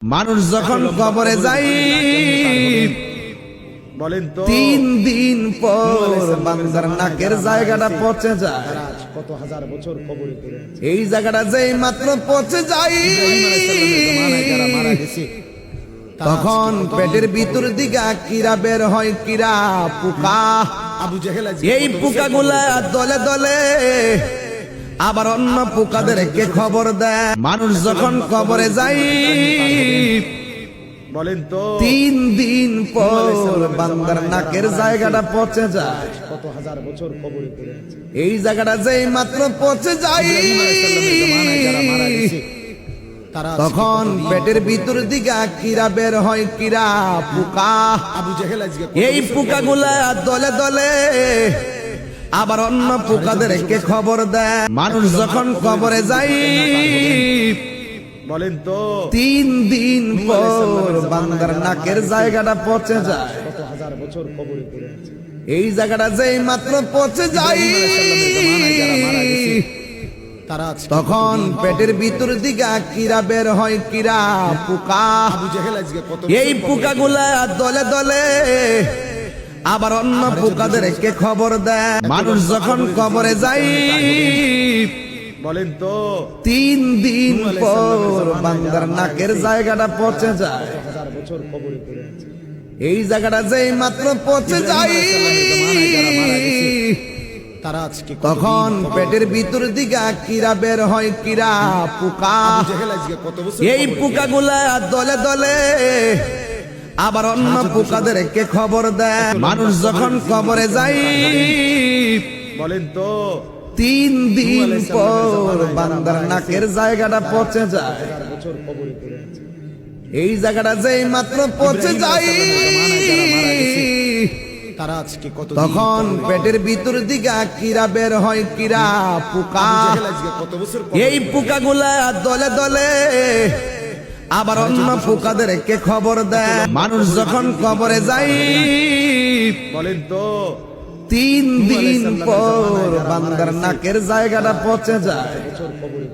মানুষ যখন কবরে যায় বলেন তো 3 দিন পর বান্দার নাকের জায়গাটা পচে যায়। কত হাজার বছর কবরে পড়ে আছে। এই জায়গাটা যেই মাত্র পচে যায় ইব্রাহিম আলাইহিস সালামের জমানায় যারা মারা গেছে তখন পেটের ভিতর দিকে কিরা বের হয়, কিরা পোকা। আবু জেহেল আজকে এই পোকাগুলা দলে দলে আবার অন্য পোকাদেরকে খবর দেয়। মানুষ যখন কবরে যায় বলেন তো 3 দিন পর বান্দার নাকের জায়গাটা পচে যায়। কত হাজার বছর কবরে পড়ে আছে। এই জায়গাটা যেই মাত্র পচে যায় ইব্রাহিম আলাইহিস সালামের জমানায় যারা মারা গেছে তারা তখন পেটের ভিতর দিকে কিরা বের হয়, কিরা পোকা। আবু জেহেল আজকে এই পোকাগুলা দলে দলে আবার অন্য পোকাদেরকে খবর দেয়। মানুষ যখন কবরে যায় বলেন তো 3 দিন পর বান্দার নাকের জায়গাটা পচে যায়। কত হাজার বছর কবরে পড়ে আছে। এই জায়গাটা যেই মাত্র পচে যায় ইব্রাহিম আলাইহিস সালামের জমানায় যারা মারা গেছে তারা তখন পেটের ভিতর দিকে কিরা বের হয়, কিরা পোকা। আবু জেহেল আজকে কত এই পোকাগুলা দলে দলে আবার অন্য পোকাদেরকে খবর দেয়। মানুষ যখন কবরে যায় বলেন তো 3 দিন পর বান্দার নাকের জায়গাটা পচে যায়। হাজার বছর কবরে পড়ে আছে। এই জায়গাটা যেই মাত্র পচে যায় তারা আজকে তখন পেটের ভিতর দিকে কিরা বের হয়, কিরা পোকা। আবু জেহেল আজকে কত বছর এই পোকাগুলা দলে দলে আবার অন্য পোকাদেরকে খবর দেয়। মানুষ যখন কবরে যায় বলেন তো 3 দিন পর বান্দার নাকের জায়গাটা পচে যায়। হাজার বছর কবরে পড়ে আছে। এই জায়গাটা যেই মাত্র পচে যায় তারা আজকে কত তখন পেটের ভিতর দিকে কিরা বের হয়, কিরা পোকা। জেহেল আজকে কত বছর এই পোকাগুলা দলে দলে আবার অন্য পোকাদেরকে খবর দেয়। মানুষ যখন কবরে যায় বলেন তো 3 দিন পর বান্দার নাকের জায়গাটা পচে যায়। বছর কবরে